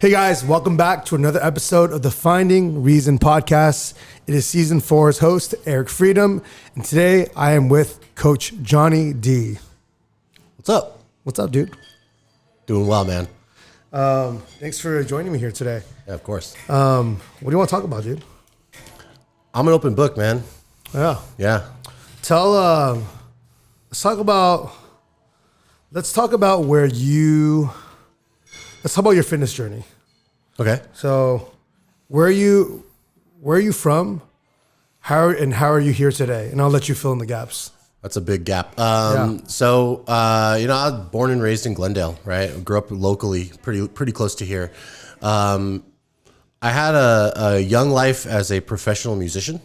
Hey guys, welcome back to another episode of the Finding Reason podcast. It is season 4's host, Eric Freedom, and today I am with Coach Johnny D. What's up? What's up, dude? Doing well, man. Thanks for joining me here today. Yeah, of course. What do you want to talk about, dude? I'm an open book, man. Yeah. Yeah. Let's talk about your fitness journey. Okay. So, where are you from? How are you here today? And I'll let you fill in the gaps. That's a big gap. Yeah. So, I was born and raised in Glendale, right? I grew up locally, pretty close to here. I had a young life as a professional musician.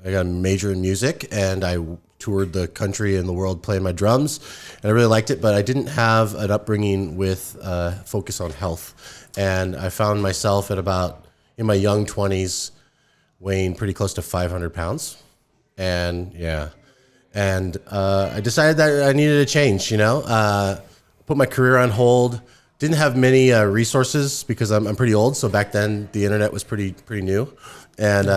I got a major in music, and I toured the country and the world playing my drums, and I really liked it, but I didn't have an upbringing with focus on health. And I found myself in my young 20s weighing pretty close to 500 pounds. And I decided that I needed a change, put my career on hold. Didn't have many resources because I'm pretty old. So back then the internet was pretty new. And,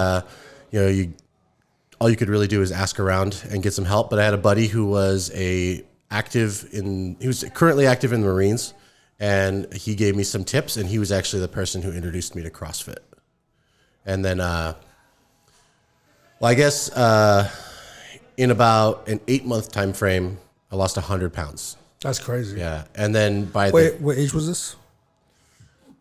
all you could really do is ask around and get some help. But I had a buddy who was currently active in the Marines, and he gave me some tips, and he was actually the person who introduced me to CrossFit. And then, in about an 8-month time frame, I lost 100 pounds. That's crazy. Yeah. And then what age was this?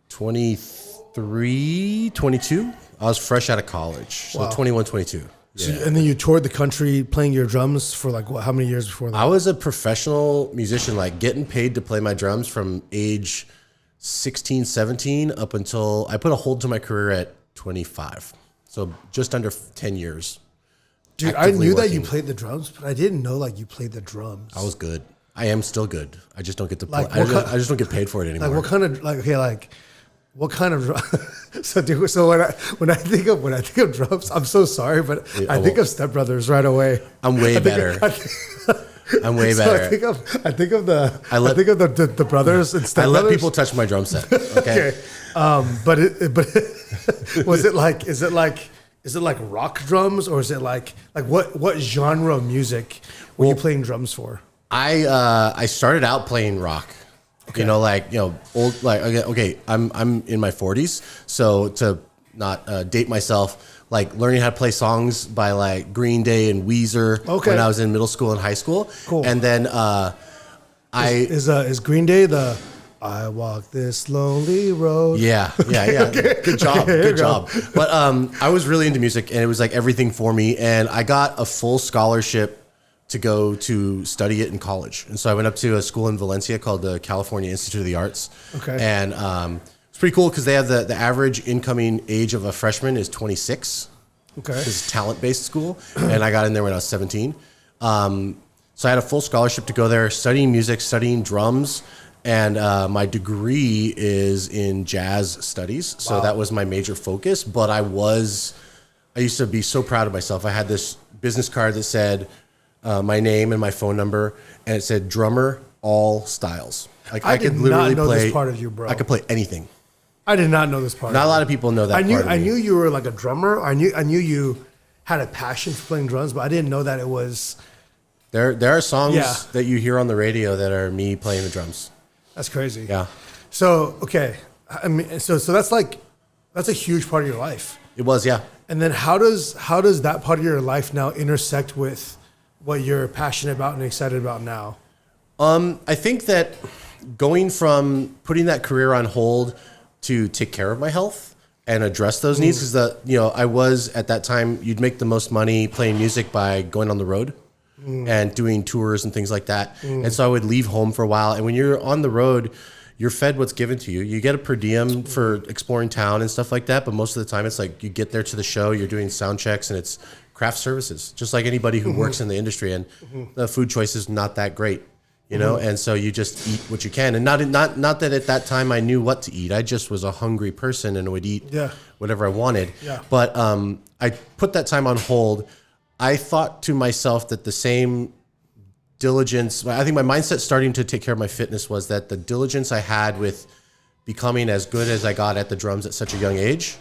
23, 22. I was fresh out of college. So Wow. 21, 22. So, Yeah. and then you toured the country playing your drums for how many years before that? I was a professional musician, getting paid to play my drums from age 16, 17 up until I put a hold to my career at 25. So just under 10 years. Dude, I knew that you played the drums, but I didn't know you played the drums. I was good. I am still good. I just don't get to Like, play. I just don't get paid for it anymore. What kind of so dude, so when I think of drums, I'm so sorry, but I think of Step Brothers right away. I'm way better. I'm way better. I think of the brothers and Step Brothers. I let people touch my drum set. Okay. But is it like rock drums, or is it like what genre of music were you playing drums for? I started out playing rock. Okay. Old, okay, I'm in my 40s. So to not date myself, learning how to play songs by Green Day and Weezer when I was in middle school and high school. Cool. And then is Green Day the I walk this lonely road? Yeah. Okay. Good job. But I was really into music, and it was everything for me. And I got a full scholarship to go to study it in college. And so I went up to a school in Valencia called the California Institute of the Arts. Okay. And it's pretty cool because they have the average incoming age of a freshman is 26. Okay. It's a talent-based school. And I got in there when I was 17. So I had a full scholarship to go there, studying music, studying drums. And my degree is in jazz studies. So that was my major focus. But I used to be so proud of myself. I had this business card that said, my name and my phone number, and it said drummer, all styles. I could literally play this part of you, bro. I could play anything. I did not know this part. Not a lot of people know that. I knew you were a drummer. I knew you had a passion for playing drums, but I didn't know that it was. There are songs that you hear on the radio that are me playing the drums. That's crazy. Yeah. So okay, I mean, so that's a huge part of your life. It was, yeah. And then how does that part of your life now intersect with what you're passionate about and excited about now? I think that going from putting that career on hold to take care of my health and address those needs, because I was at that time, you'd make the most money playing music by going on the road and doing tours and things like that. And so I would leave home for a while. And when you're on the road, you're fed what's given to you. You get a per diem for exploring town and stuff like that. But most of the time it's you get there to the show, you're doing sound checks, and it's craft services, just like anybody who works in the industry, and the food choice is not that great, and so you just eat what you can. And not that at that time I knew what to eat. I just was a hungry person and would eat whatever I wanted. Yeah. But I put that time on hold. I thought to myself that the same diligence, I think my mindset starting to take care of my fitness was that the diligence I had with becoming as good as I got at the drums at such a young age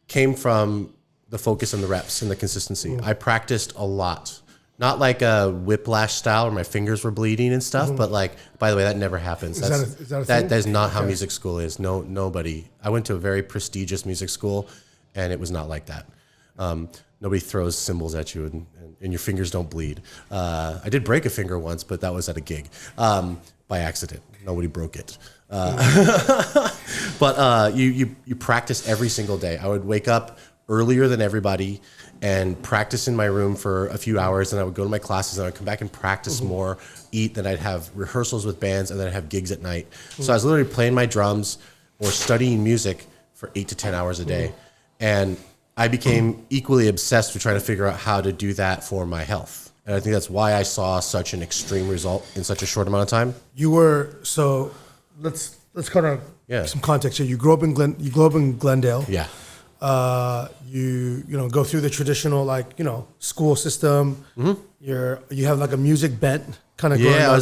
came from the focus and the reps and the consistency. I practiced a lot. Not like a whiplash style where my fingers were bleeding and stuff, but like, by the way, that never happens. Is that a thing? That is not how music school is. No, nobody. I went to a very prestigious music school, and it was not like that. Nobody throws cymbals at you, and your fingers don't bleed. I did break a finger once, but that was at a gig by accident. Nobody broke it. But you practice every single day. I would wake up earlier than everybody and practice in my room for a few hours, and I would go to my classes, and I would come back and practice more, eat, then I'd have rehearsals with bands, and then I'd have gigs at night. So I was literally playing my drums or studying music for 8 to 10 hours a day. And I became equally obsessed with trying to figure out how to do that for my health. And I think that's why I saw such an extreme result in such a short amount of time. So let's kind of some context here. You grew up in Glendale. Yeah. You go through the traditional school system. You have like a music bent kind of. Yeah,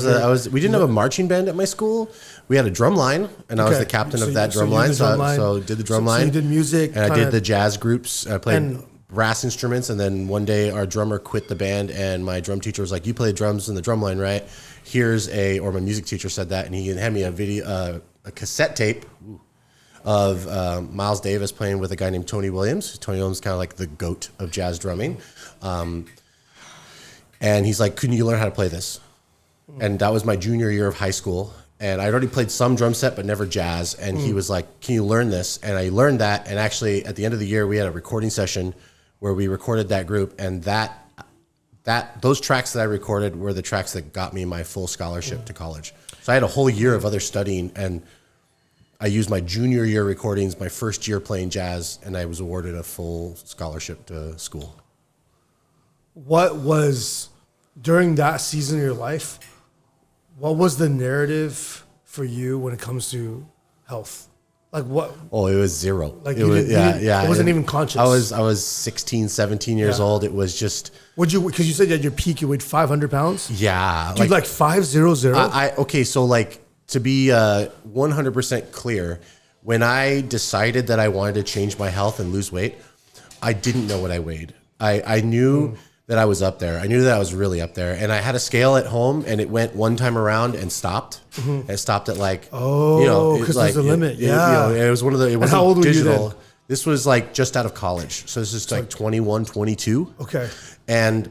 we didn't have a marching band at my school. We had a drum line, and I was the captain of that drum line. So did the drum line. So you did music, and I did the jazz groups. I played brass instruments, and then one day our drummer quit the band, and my drum teacher was like, "You play drums in the drum line, right? Or my music teacher said that, and he handed me a video, a cassette tape." Of Miles Davis playing with a guy named Tony Williams. Tony Williams is kind of like the GOAT of jazz drumming. And he's like, "Couldn't you learn how to play this?" And that was my junior year of high school. And I'd already played some drum set, but never jazz. And he was like, "Can you learn this?" And I learned that. And actually, at the end of the year, we had a recording session where we recorded that group. And those tracks that I recorded were the tracks that got me my full scholarship to college. So I had a whole year of other studying, and I used my junior year recordings, my first year playing jazz, and I was awarded a full scholarship to school. What was, during that season of your life, what was the narrative for you when it comes to health? Like what? Oh, it was zero. Like it was, it wasn't even conscious. I was 16, 17 years old. It was just. Because you said at your peak you weighed 500 pounds? Yeah. Dude, like 500? Okay, so like, to be 100% clear, when I decided that I wanted to change my health and lose weight, I didn't know what I weighed. I knew that I was up there. I knew that I was really up there. And I had a scale at home, and it went one time around and stopped. And it stopped at like, because there's a limit. It was one of the, it wasn't how old digital. Were you then? This was like just out of college. So this is like 21, 22. Okay. And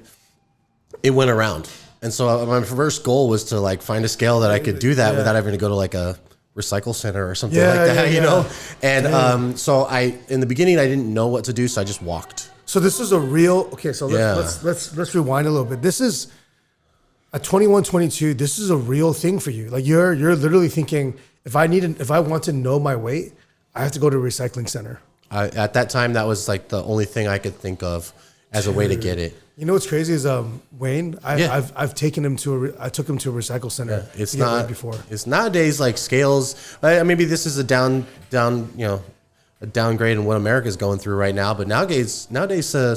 it went around. And so my first goal was to like find a scale that I could do that without having to go to like a recycle center or something like that, you know? And so in the beginning, I didn't know what to do. So I just walked. So this is a real, okay. So let's rewind a little bit. This is at 21, 22, this is a real thing for you. Like you're literally thinking, if I want to know my weight, I have to go to a recycling center. At that time, that was like the only thing I could think of as a way to get it. You know what's crazy is Wayne. I took him to a recycle center. Yeah, it's not before. It's nowadays like scales. Maybe this is a downgrade in what America's going through right now. But nowadays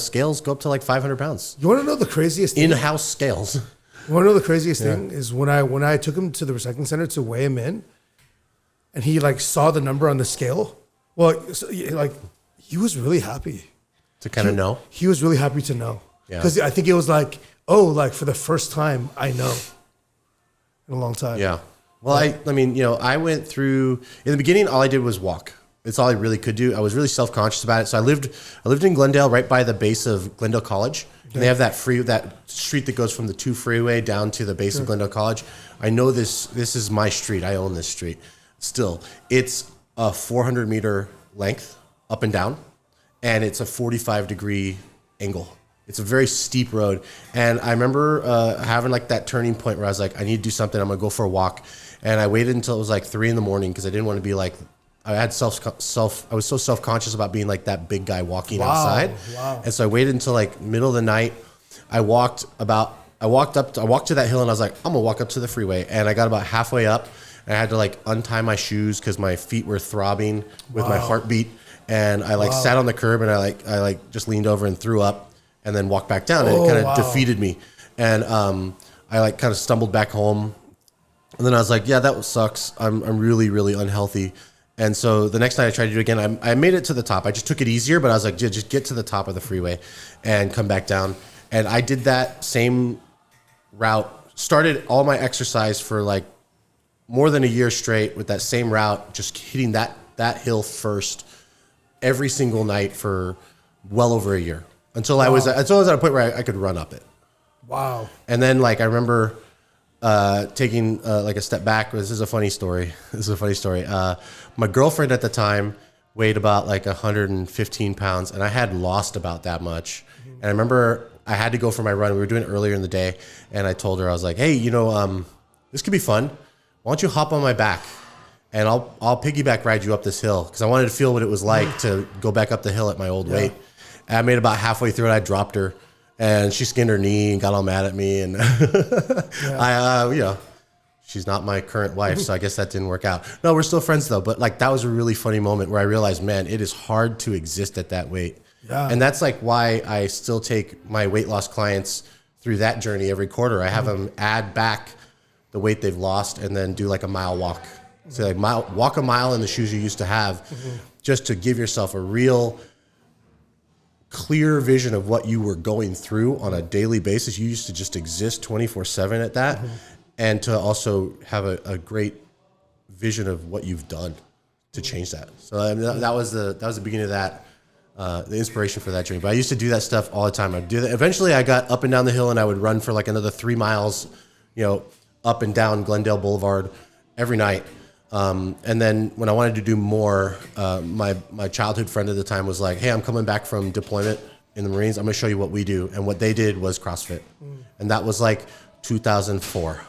scales go up to like 500 pounds. You want to know the craziest thing? In-house scales. You want to know the craziest thing is when I took him to the recycling center to weigh him in, and he like saw the number on the scale. Well, like he was really happy to kind of know. He was really happy to know. Because I think it was like, for the first time, I know in a long time. Yeah. Well, I went through, in the beginning, all I did was walk. It's all I really could do. I was really self-conscious about it. So I lived in Glendale, right by the base of Glendale College. And they have that street that goes from the 2 freeway down to the base of Glendale College. I know this is my street. I own this street. Still, it's a 400-meter length up and down, and it's a 45-degree angle. It's a very steep road. And I remember having like that turning point where I was like, I need to do something. I'm going to go for a walk. And I waited until it was like 3 a.m. because I didn't want to be like, I was so self-conscious about being like that big guy walking outside. Wow. And so I waited until like middle of the night. I walked to that hill, and I was like, I'm going to walk up to the freeway. And I got about halfway up, and I had to like untie my shoes because my feet were throbbing with my heartbeat. And I sat on the curb, and I just leaned over and threw up. And then walked back down, and it kind of defeated me. And I like kind of stumbled back home. And then I was like, yeah, that sucks. I'm really, really unhealthy. And so the next night I tried to do it again. I made it to the top. I just took it easier, but I was like, just get to the top of the freeway and come back down. And I did that same route, started all my exercise for like more than a year straight with that same route, just hitting that hill first every single night for well over a year until I was at a point where I could run up it. Wow. And then like I remember taking like a step back. This is a funny story. My girlfriend at the time weighed about like 115 pounds, and I had lost about that much. And I remember I had to go for my run. We were doing it earlier in the day, and I told her, I was like, hey, this could be fun. Why don't you hop on my back, and I'll piggyback ride you up this hill, because I wanted to feel what it was like to go back up the hill at my old weight. And I made about halfway through it, I dropped her, and she skinned her knee and got all mad at me. And she's not my current wife, so I guess that didn't work out. No, we're still friends though. But like that was a really funny moment where I realized, man, it is hard to exist at that weight. Yeah. And that's like why I still take my weight loss clients through that journey every quarter. I have them add back the weight they've lost and then do like a mile walk. So like walk a mile in the shoes you used to have, just to give yourself a real clear vision of what you were going through on a daily basis. You used to just exist 24/7 at that. And to also have a great vision of what you've done to change that. So I mean, that was the beginning of that, the inspiration for that journey. But I used to do that stuff all the time. I'd do that. Eventually I got up and down the hill, and I would run for like another 3 miles, up and down Glendale Boulevard every night. And then when I wanted to do more, my childhood friend at the time was like, hey, I'm coming back from deployment in the Marines. I'm going to show you what we do. And what they did was CrossFit. And that was like 2004.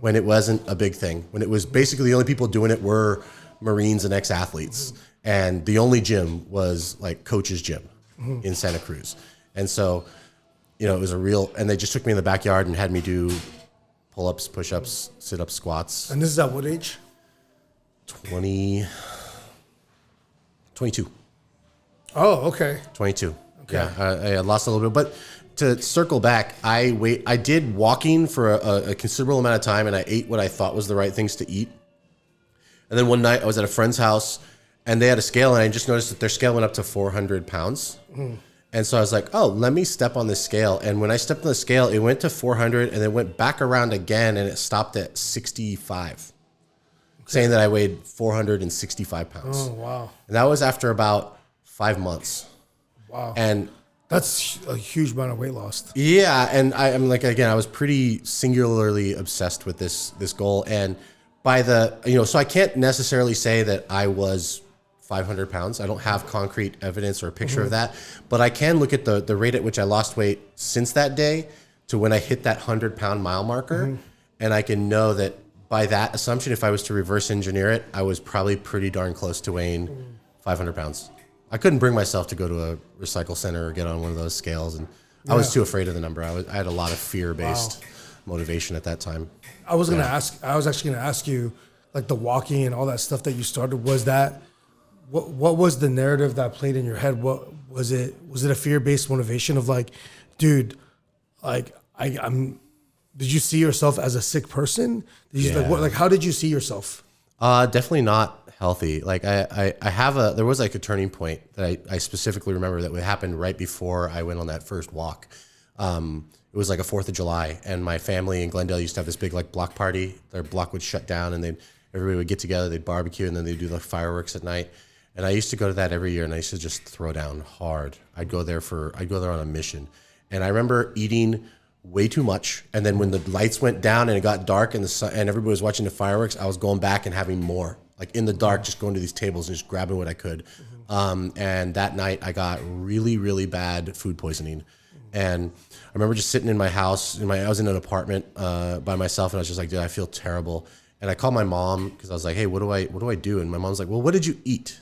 When it wasn't a big thing, when it was basically the only people doing it were Marines and ex-athletes. And the only gym was like Coach's Gym in Santa Cruz. And so, it was and they just took me in the backyard and had me do pull-ups, push-ups, sit-ups, squats. And this is at what age? 22. Oh, okay. 22. Okay. Yeah, I lost a little bit, but to circle back, I did walking for a considerable amount of time, and I ate what I thought was the right things to eat. And then one night I was at a friend's house, and they had a scale, and I just noticed that their scale went up to 400 pounds. And so I was like, oh, let me step on this scale. And when I stepped on the scale, it went to 400, and then went back around again, and it stopped at 65, saying that I weighed 465 pounds. Oh, wow. And that was after about 5 months. Wow. And that's a huge amount of weight loss. Yeah, and I'm like, again, I was pretty singularly obsessed with this goal, and by so I can't necessarily say that I was 500 pounds. I don't have concrete evidence or a picture of that, but I can look at the rate at which I lost weight since that day to when I hit that 100-pound mile marker, and I can know that by that assumption, if I was to reverse engineer it, I was probably pretty darn close to weighing 500 pounds. I couldn't bring myself to go to a recycle center or get on one of those scales, and I was too afraid of the number. I had a lot of fear-based motivation at that time. I was actually gonna ask you, like the walking and all that stuff that you started. Was that what was the narrative that played in your head? What was it? Was it a fear-based motivation of like, dude, like I'm? Did you see yourself as a sick person? Did you how did you see yourself? Definitely not healthy. Like there was like a turning point that I specifically remember that would happen right before I went on that first walk. It was like a 4th of July, and my family in Glendale used to have this big like block party. Their block would shut down, and everybody would get together, they'd barbecue, and then they'd do the fireworks at night. And I used to go to that every year, and I used to just throw down hard. I'd go there on a mission. And I remember eating way too much, and then when the lights went down and it got dark and and everybody was watching the fireworks, I was going back and having more, like in the dark, just going to these tables and just grabbing what I could. And that night I got really, really bad food poisoning. And I remember just sitting in my house, I was in an apartment by myself, and I was just like, dude, I feel terrible. And I called my mom because I was like, hey, what do I do? And my mom's like, well, what did you eat?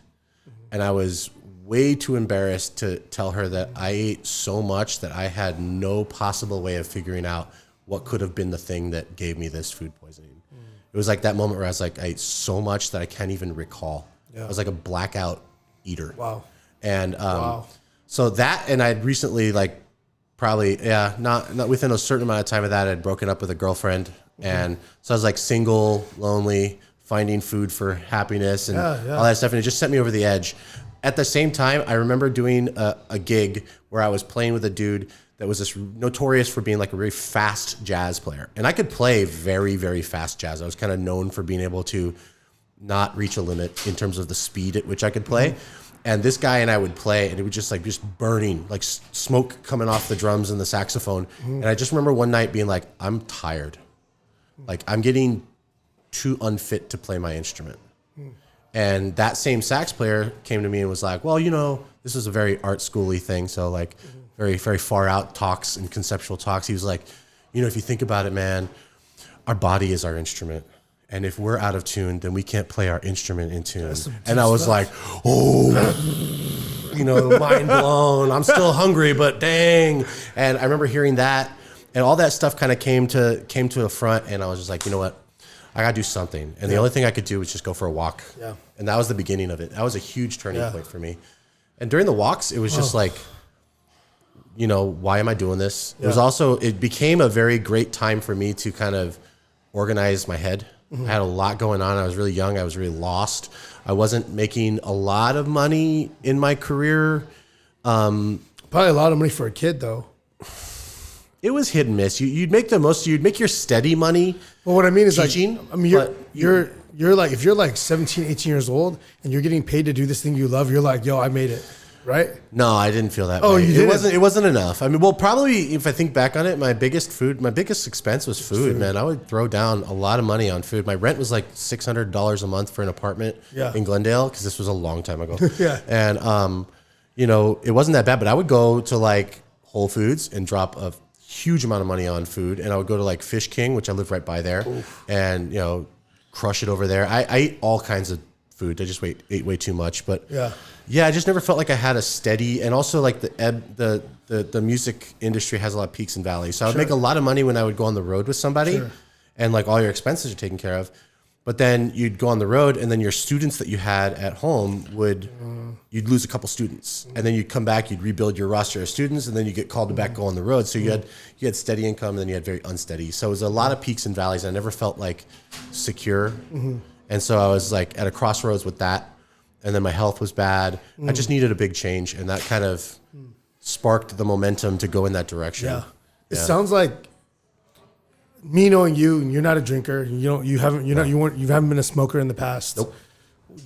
And I was way too embarrassed to tell her that I ate so much that I had no possible way of figuring out what could have been the thing that gave me this food poisoning. It was like that moment where I was like, I ate so much that I can't even recall. I was like a blackout eater. Wow. And so that, and I'd recently like probably, not within a certain amount of time of that, I'd broken up with a girlfriend. And so I was like single, lonely, finding food for happiness and Yeah. all that stuff. And it just sent me over the edge. At the same time, I remember doing a gig where I was playing with a dude that was just notorious for being like a very fast jazz player. And I could play very, very fast jazz. I was kind of known for being able to not reach a limit in terms of the speed at which I could play. And this guy and I would play, and it was just burning, like smoke coming off the drums and the saxophone. And I just remember one night being like, I'm tired. Like, I'm getting too unfit to play my instrument. And that same sax player came to me and was like, well, you know, this is a very art schooly thing. So like very, very far out talks and conceptual talks. He was like, you know, if you think about it, man, our body is our instrument. And if we're out of tune, then we can't play our instrument in tune. And I was like, oh, you know, mind blown. I'm still hungry, but dang. And I remember hearing that, and all that stuff kind of came to the front. And I was just like, you know what? I got to do something. And the only thing I could do was just go for a walk. Yeah. And that was the beginning of it. That was a huge turning point for me. And during the walks, it was just like, you know, why am I doing this? It was also, it became a very great time for me to kind of organize my head. I had a lot going on. I was really young. I was really lost. I wasn't making a lot of money in my career. Probably a lot of money for a kid, though. It was hit and miss. You'd make the most. You'd make your steady money. Well, what I mean is teaching, like, I mean, you're like, if you're like 17, 18 years old and you're getting paid to do this thing you love, you're like, yo, I made it. Right? No, I didn't feel that way. You didn't? It wasn't enough. I mean, well, probably if I think back on it, my biggest expense was food, man. I would throw down a lot of money on food. My rent was like $600 a month for an apartment in Glendale, because this was a long time ago. And, you know, it wasn't that bad, but I would go to like Whole Foods and drop a huge amount of money on food. And I would go to like Fish King, which I live right by there, and, you know, crush it over there. I ate all kinds of food. I just ate way too much, but I just never felt like I had a steady, and also like the music industry has a lot of peaks and valleys. So I would make a lot of money when I would go on the road with somebody, and like all your expenses are taken care of. But then you'd go on the road, and then your students that you had at home you'd lose a couple students, and then you'd come back, you'd rebuild your roster of students, and then you get called to back go on the road. So you had steady income, and then you had very unsteady. So it was a lot of peaks and valleys. I never felt like secure. And so I was like at a crossroads with that. And then my health was bad. I just needed a big change, and that kind of sparked the momentum to go in that direction. Yeah. It sounds like, me knowing you, and you're not a drinker, you haven't been a smoker in the past. Nope.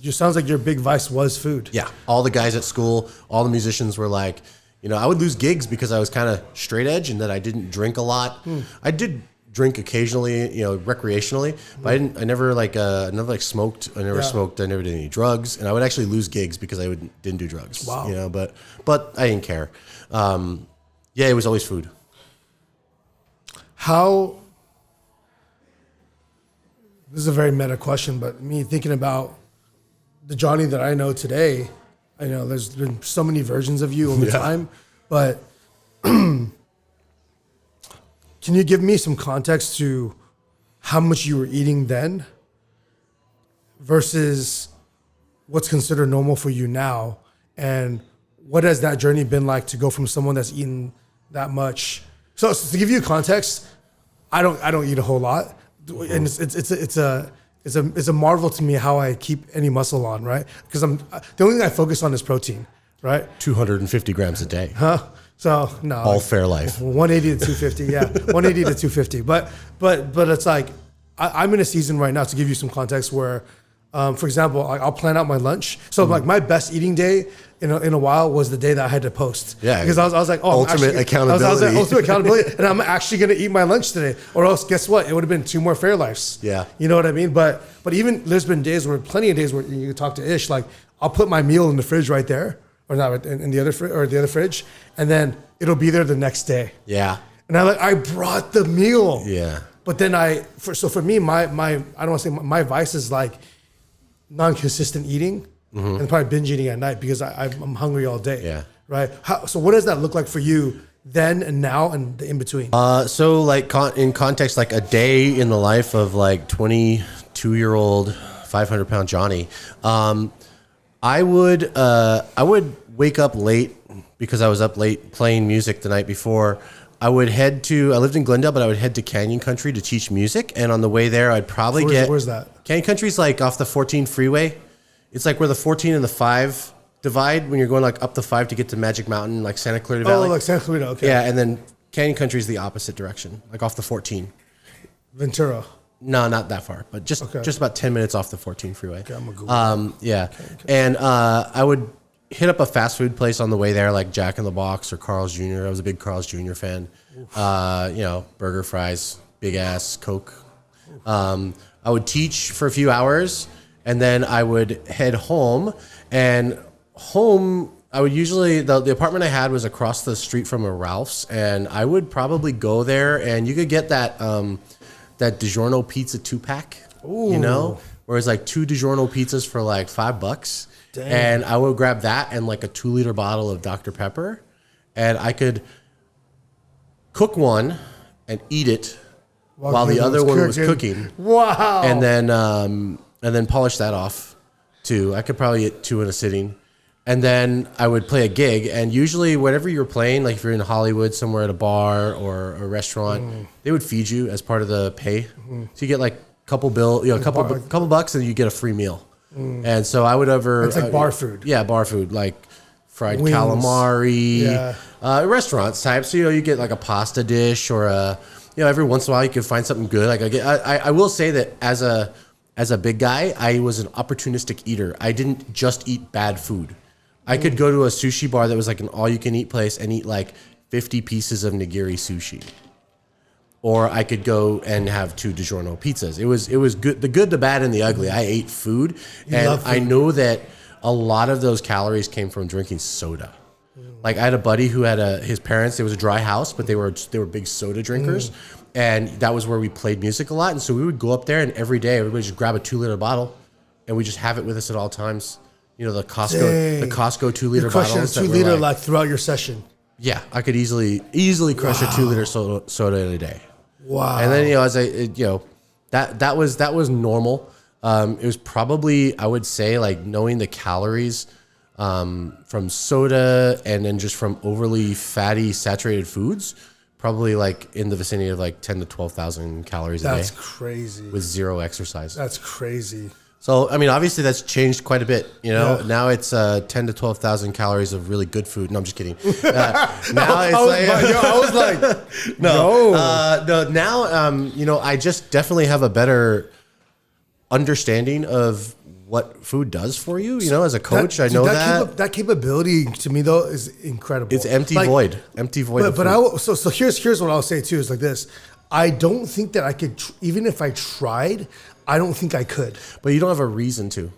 It sounds like your big vice was food. Yeah. All the guys at school, all the musicians were like, you know, I would lose gigs because I was kind of straight edge and that I didn't drink a lot. I did drink occasionally, you know, recreationally, but I never smoked. I never smoked. I never did any drugs, and I would actually lose gigs because I didn't do drugs. Wow. You know, but I didn't care. It was always food. This is a very meta question, but me thinking about the Johnny that I know today, I know there's been so many versions of you over time, but can you give me some context to how much you were eating then versus what's considered normal for you now? And what has that journey been like to go from someone that's eaten that much? So to give you context, I don't eat a whole lot. And it's a marvel to me how I keep any muscle on, right? Because the only thing I focus on is protein, right? 250 grams a day. So no, all Fairlife. 180 to 250, 180 to 250. But it's like I'm in a season right now, to give you some context, where, for example, I'll plan out my lunch. So like my best eating day in a while was the day that I had to post. Yeah, because I was like, oh, ultimate accountability. I was like, ultimate accountability, and I'm actually going to eat my lunch today, or else guess what? It would have been 2 more Fairlifes. Yeah, you know what I mean. But even there's been plenty of days where you talk to Ish, like I'll put my meal in the fridge right there. Or not in the other fridge, and then it'll be there the next day. Yeah, and I brought the meal. Yeah, but then for me, my I don't want to say my vice is like non-consistent eating and probably binge eating at night because I'm hungry all day. Yeah, right. So what does that look like for you then and now and the in between? So like in context, like a day in the life of like 22-year-old 500-pound Johnny. I would wake up late because I was up late playing music the night before. I lived in Glendale, but I would head to Canyon Country to teach music. And on the way there, I'd probably Where's that? Canyon Country's like off the 14 freeway. It's like where the 14 and the 5 divide when you're going like up the 5 to get to Magic Mountain, like Santa Clarita Valley. Oh, like Santa Clarita, okay. Yeah, and then Canyon Country is the opposite direction, like off the 14. Ventura. No, not that far, but just about 10 minutes off the 14 freeway. Okay, I'm gonna Google yeah. And I would hit up a fast food place on the way there, like Jack in the Box or Carl's Jr. I was a big Carl's Jr. fan. Burger, fries, big ass Coke. I would teach for a few hours, and then I would head home. And home, I would usually, the apartment I had was across the street from a Ralph's, and I would probably go there, and you could get that that DiGiorno pizza 2-pack, where it's like 2 DiGiorno pizzas for like $5. Dang. And I would grab that and like a 2-liter bottle of Dr. Pepper, and I could cook one and eat it while the other one was cooking. Wow! And then polish that off too. I could probably eat 2 in a sitting, and then I would play a gig. And usually, whatever you're playing, like if you're in Hollywood somewhere at a bar or a restaurant, they would feed you as part of the pay. So you get like a couple bucks, and you get a free meal. And so I would it's like bar food. Yeah, bar food, like fried calamari, restaurants type. So you get like a pasta dish or every once in a while you can find something good. Like I will say that as a big guy, I was an opportunistic eater. I didn't just eat bad food. I could go to a sushi bar that was like an all-you-can-eat place and eat like 50 pieces of nigiri sushi. Or I could go and have 2 DiGiorno pizzas. It was good, the good, the bad, and the ugly. I ate food, and I know that a lot of those calories came from drinking soda. Like I had a buddy who had his parents. It was a dry house, but they were big soda drinkers, and that was where we played music a lot. And so we would go up there, and every day everybody just grab a 2-liter bottle, and we just have it with us at all times. The Costco 2-liter bottles. A 2-liter like throughout your session. Yeah, I could easily crush a 2-liter soda in a day. Wow. And then that was normal. It was probably, I would say, like knowing the calories from soda and then just from overly fatty saturated foods, probably like in the vicinity of like 10 to 12,000 calories a day. That's crazy. With 0 exercise. That's crazy. So, I mean, obviously that's changed quite a bit, Now it's 10 to 12,000 calories of really good food. No, I'm just kidding. Now I was like, no. Now, I just definitely have a better understanding of what food does for you. As a coach, I know that capability to me though is incredible. It's empty void. So here's what I'll say too is like this. I don't think that I could, even if I tried, I don't think I could. But you don't have a reason to,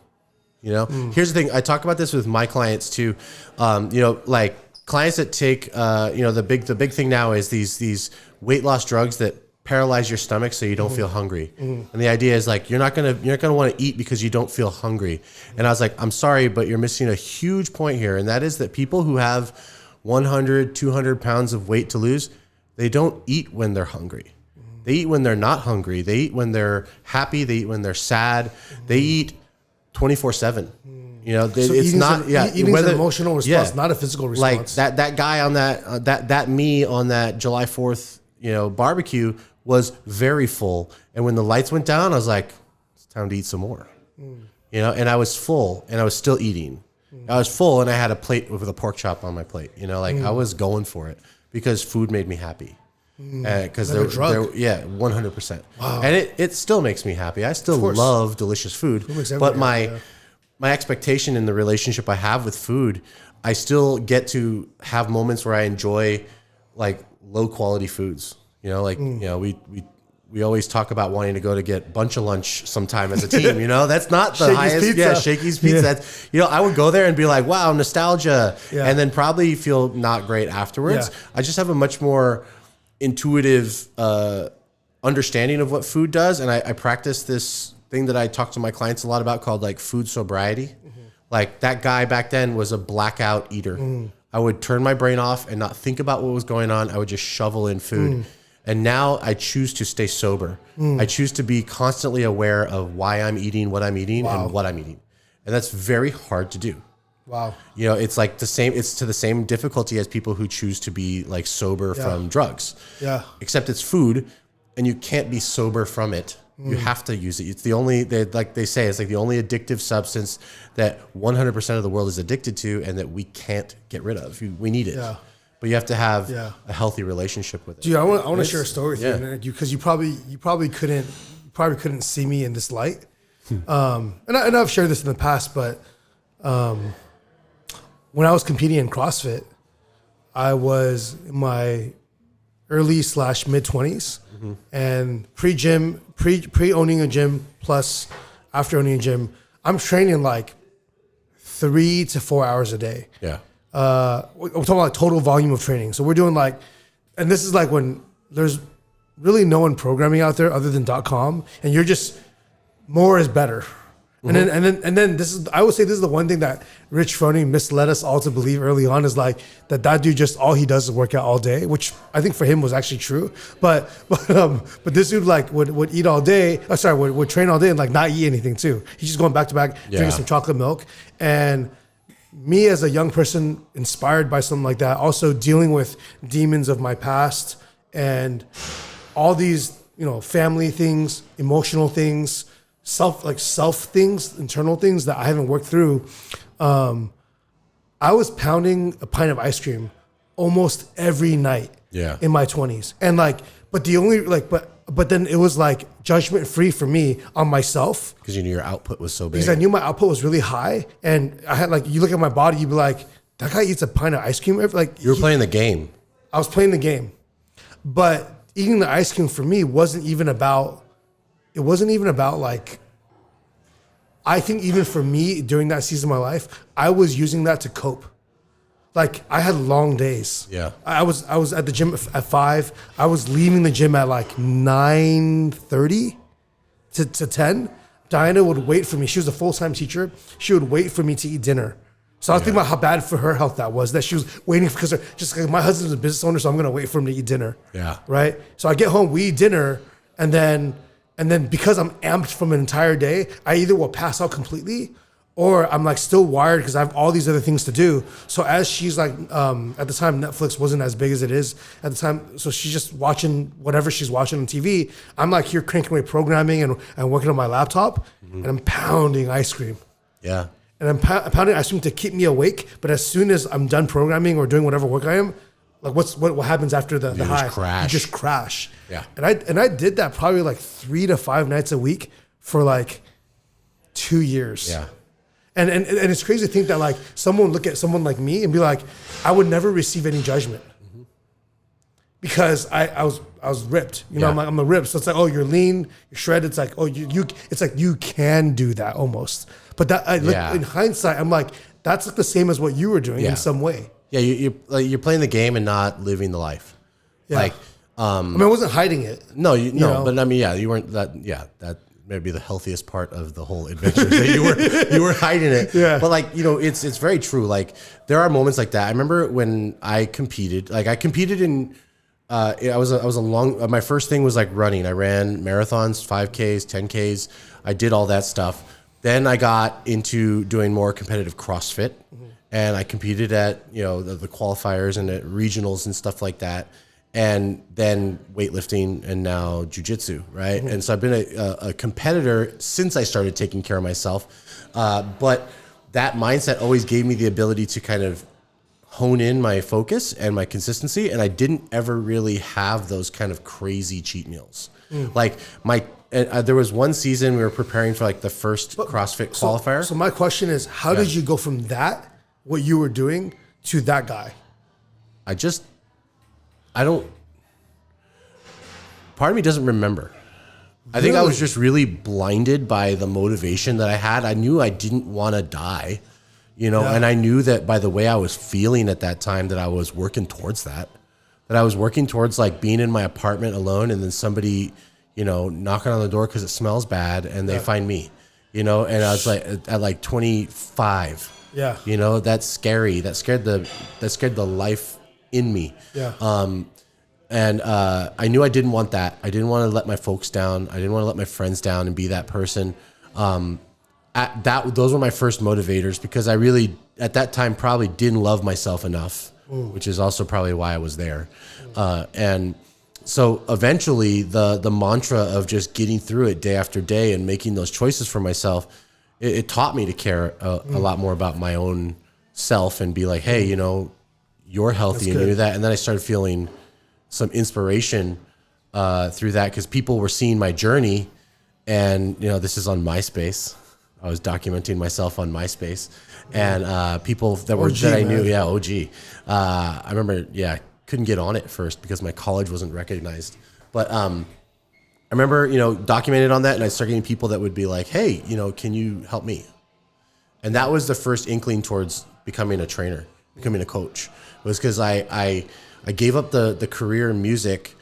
Here's the thing. I talk about this with my clients too. Like clients that take, the big thing now is these weight loss drugs that paralyze your stomach so you don't feel hungry. And the idea is like, you're not gonna want to eat because you don't feel hungry. And I was like, I'm sorry, but you're missing a huge point here. And that is that people who have 100, 200 pounds of weight to lose, they don't eat when they're hungry. They eat when they're not hungry. They eat when they're happy. They eat when they're sad. They eat 24/7. It's not. Eating is an emotional response, not a physical response. Like that guy on that me on that July 4th, barbecue was very full. And when the lights went down, I was like, it's time to eat some more. And I was full, and I was still eating. I was full, and I had a plate with a pork chop on my plate. I was going for it because food made me happy. Because they're 100%. Wow. And it still makes me happy. I still love delicious food, but my expectation in the relationship I have with food, I still get to have moments where I enjoy like low quality foods. We always talk about wanting to go to get bunch of lunch sometime as a team. That's not the highest. Pizza. Yeah, Shakey's Pizza. Yeah. That's, I would go there and be like, wow, nostalgia, and then probably feel not great afterwards. Yeah. I just have a much more intuitive understanding of what food does, and I practice this thing that I talk to my clients a lot about called like food sobriety. Like that guy back then was a blackout eater. I would turn my brain off and not think about what was going on. I would just shovel in food. And now I choose to stay sober. I choose to be constantly aware of why I'm eating, what I'm eating, and what I'm eating. And that's very hard to do. Wow. You know, it's like it's to the same difficulty as people who choose to be like sober from drugs. Yeah. Except it's food and you can't be sober from it. You have to use it. It's the only, like they say, it's like the only addictive substance that 100% of the world is addicted to and that we can't get rid of. We need it. Yeah. But you have to have a healthy relationship with it. Dude, I want to share a story with you because you probably couldn't see me in this light. And I've shared this in the past, but when I was competing in CrossFit, I was in my early / mid 20s, and pre owning a gym plus after owning a gym, I'm training like 3 to 4 hours a day. Yeah. We're talking about total volume of training. So we're doing like, and this is like when there's really no one programming out there other than .com, and you're just more is better. And then this is, I would say this is the one thing that Rich Froning misled us all to believe early on, is like that dude just all he does is work out all day, which I think for him was actually true. But this dude like would eat all day. Would train all day and like not eat anything too. He's just going back to back, drinking some chocolate milk. And me as a young person inspired by something like that, also dealing with demons of my past and all these, family things, emotional things, self things, internal things that I haven't worked through. I was pounding a pint of ice cream almost every night in my 20s. And but then it was like judgment free for me on myself. Because you knew your output was so big. Because I knew my output was really high. And I had you look at my body, you'd be like, that guy eats a pint of ice cream. You were playing the game. I was playing the game. But eating the ice cream for me wasn't even about like, I think even for me during that season of my life, I was using that to cope. Like I had long days. Yeah. I was at the gym at 5. I was leaving the gym at like 9:30 to 10. Diana would wait for me. She was a full-time teacher. She would wait for me to eat dinner. So I was thinking about how bad for her health that was, that she was waiting because just like my husband's a business owner, so I'm going to wait for him to eat dinner. Yeah. Right. So I get home, we eat dinner, and then because I'm amped from an entire day, I either will pass out completely or I'm like still wired because I have all these other things to do. So as she's like, at the time, Netflix wasn't as big as it is at the time. So she's just watching whatever she's watching on TV. I'm like here cranking away programming and working on my laptop, and I'm pounding ice cream. Yeah. And I'm pounding ice cream to keep me awake. But as soon as I'm done programming or doing whatever work I am, like what happens after the high? Crash. You just crash. Yeah. And I did that probably like 3 to 5 nights a week for like 2 years. Yeah. And it's crazy to think that like someone would look at someone like me and be like, I would never receive any judgment because I was ripped. I'm a ripped. So it's like, oh, you're lean, you're shredded. It's like, oh, it's like you can do that almost. But in hindsight, I'm like, that's like the same as what you were doing in some way. Yeah, you're playing the game and not living the life. Yeah. Like, I wasn't hiding it. No, but I mean, you weren't that. Yeah, that may be the healthiest part of the whole adventure. That you were hiding it. Yeah. But like, it's very true. Like, there are moments like that. I remember when I competed. Like, I competed in. My first thing was like running. I ran marathons, 5Ks, 10Ks. I did all that stuff. Then I got into doing more competitive CrossFit. And I competed at, the qualifiers and at regionals and stuff like that. And then weightlifting and now jiujitsu, right? And so I've been a competitor since I started taking care of myself. But that mindset always gave me the ability to kind of hone in my focus and my consistency. And I didn't ever really have those kind of crazy cheat meals. Like there was one season we were preparing for like the first CrossFit qualifier. So my question is, how did you go from that, what you were doing, to that guy? Part of me doesn't remember. I think I was just really blinded by the motivation that I had. I knew I didn't want to die, and I knew that by the way I was feeling at that time that I was working towards that I was working towards like being in my apartment alone and then somebody, knocking on the door because it smells bad and they find me, and I was like at like 25. Yeah. That's scary. That scared the life in me. Yeah. And I knew I didn't want that. I didn't want to let my folks down. I didn't want to let my friends down and be that person. those were my first motivators, because I really, at that time, probably didn't love myself enough, which is also probably why I was there. And so eventually the mantra of just getting through it day after day and making those choices for myself, it taught me to care a lot more about my own self and be like, hey, you know, you're healthy and you do that. And then I started feeling some inspiration through that, because people were seeing my journey. And, you know, this is on MySpace. I was documenting myself on MySpace, and people that were that I knew, OG. I remember, couldn't get on it first because my college wasn't recognized. But I remember, you know, documented on that, and I started getting people that would be like, hey, you know, can you help me? And that was the first inkling towards becoming a trainer, becoming a coach, was because I gave up the career in music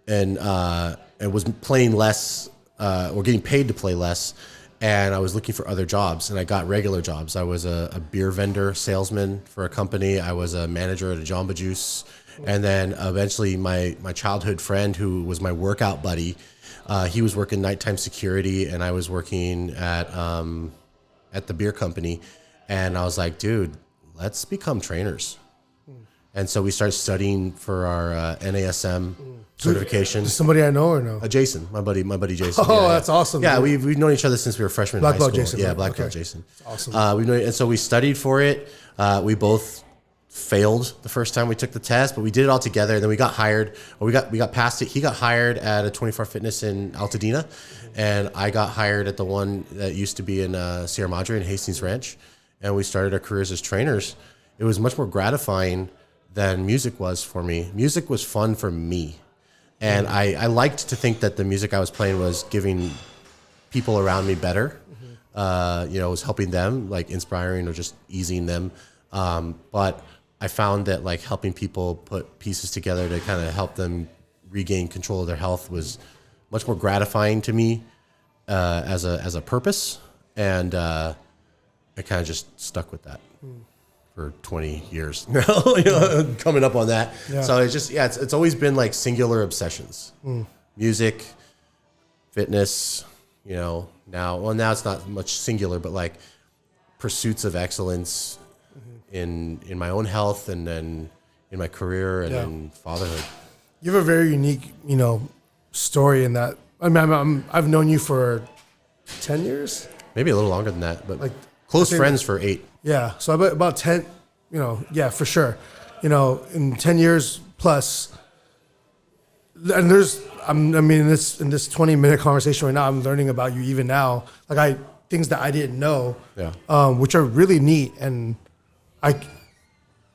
and was playing less or getting paid to play less. And I was looking for other jobs, and I got regular jobs. I was a beer vendor salesman for a company. I was a manager at a Jamba Juice. And then eventually my childhood friend, who was my workout buddy, he was working nighttime security, and I was working at the beer company. And I was like, dude, let's become trainers. And so we started studying for our NASM certification. Somebody I know or no? Jason, my buddy Jason. Oh, that's awesome. Yeah, we've known each other since we were freshmen in high school. Jason, yeah, Black Belt Jason. That's awesome. And so we studied for it. We both failed the first time we took the test, but we did it all together. And then we got hired. Or we got past it. He got hired at a 24 Fitness in Altadena, and I got hired at the one that used to be in Sierra Madre in Hastings Ranch. And we started our careers as trainers. It was much more gratifying than music was for me. Music was fun for me. And I liked to think that the music I was playing was giving people around me better. You know, it was helping them, like inspiring or just easing them. But I found that like helping people put pieces together to kind of help them regain control of their health was much more gratifying to me as a purpose. And I kind of just stuck with that. For 20 years now, you know, coming up on that. Yeah. So it's just, it's always been like singular obsessions. Music, fitness, you know, now it's not much singular, but like pursuits of excellence in my own health, and then in my career, and in fatherhood. You have a very unique, you know, story in that. I mean, I've known you for 10 years. Maybe a little longer than that, but like close friends for 8. Yeah, so about 10, you know, for sure. You know, in 10 years plus, and in this 20-minute conversation right now, I'm learning about you even now. Like things that I didn't know, which are really neat, and I